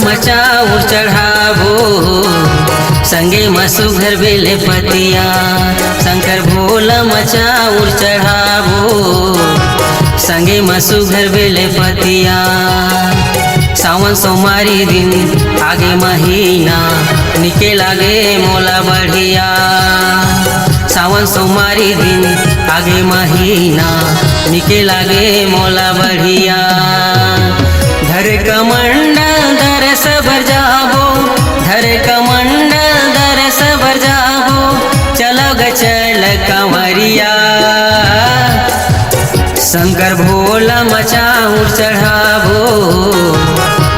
मचाऊर चढ़ाबो संगे मसुघर बेले पतिया। शंकर भोला मचाऊर चढ़ाबो संगे मसुघर बेले पतिया। सावन सोमारी दिन आगे महीना निके लागे मोला बढ़िया। सावन सोमारी दिन आगे महीना निके लागे मोला बढ़िया। धर कमंडल दरस भर जाबो धर कमंडल दरस भर जाबो चलो ग चल कंवरिया। शंकर भोला मचाऊर चढ़ाबो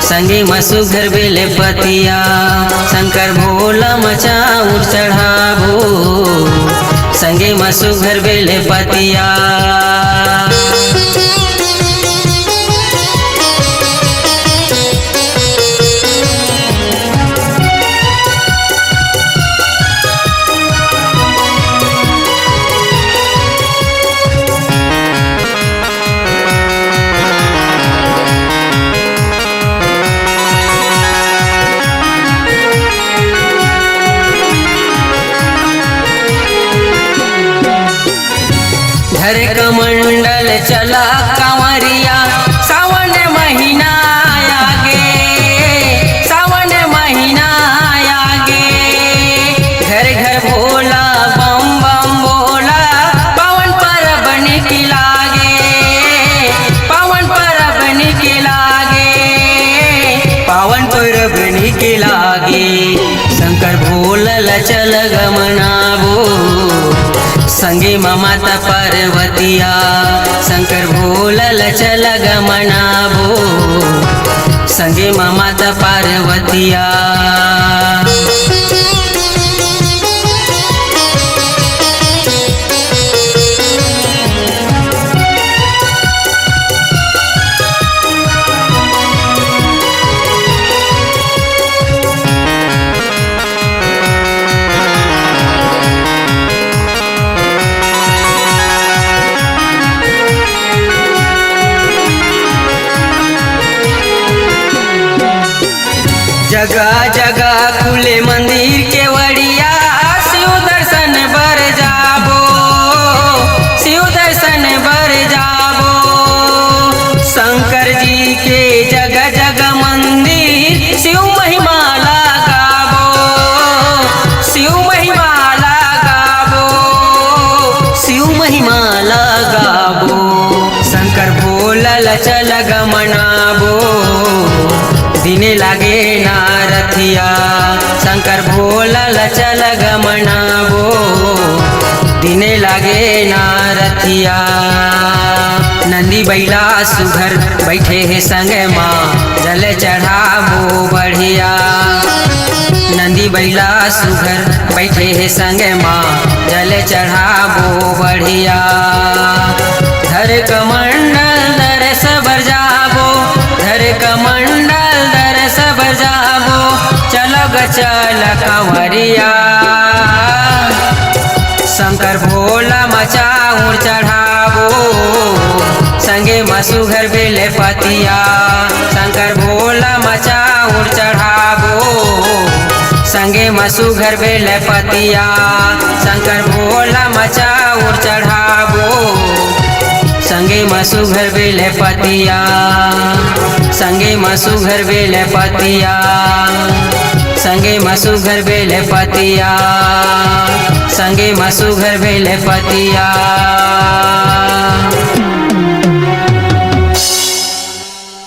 संगे मसुघर बेले पतिया। शंकर भोला मचाऊर चढ़ाबो संगे मसुघर बेले पतिया। धर कमंडल चला कंवरिया सावन महीना आगे सावन महीना आगे। घर घर भोला बम बम बोला पावन परब निकि लागे पावन परब निकि लागे पावन परब निकि लागे। शंकर भोला चल गमनाबो संगे माता पार्वतिया। शंकर भोला चल गमनाबो संगे माता पार्वतिया। जगह जगह खुले मंदिर के वड़िया शिव दर्शन बर जाबो शिव दर्शन बर जाबो। शंकर जी के जगह जगह मंदिर शिव महिमा लगाबो शिव महिमा लगाबो शिव महिमा लगाबो। शंकर भोला चल गमनाबो दिने लागे नारथिया। शंकर भोला चल गमनाबो दिने लागे नारथिया। नंदी बैला सुघर बैठे है संग माँ जल चढ़ाबो बढ़िया। नंदी बैला सुघर बैठे है संग माँ जल चढ़ाबो बढ़िया। धर कमंडल दरस भर जाबो धर कमंडल दरस भर जाबो चलो ग चल कंवरिया। शंकर भोला मचाऊर चढ़ाबो संगे मसुघर बेले पतिया। शंकर भोला मचाऊर चढ़ाबो संगे मसुघर बेले पतिया। शंकर भोला मचाऊर चढ़ाबो संगे मसुघर बेले पतिया। संगे मसुघर बेले पतिया संगे मसुघर बेले पतिया संगे मसुघर बेले पतिया।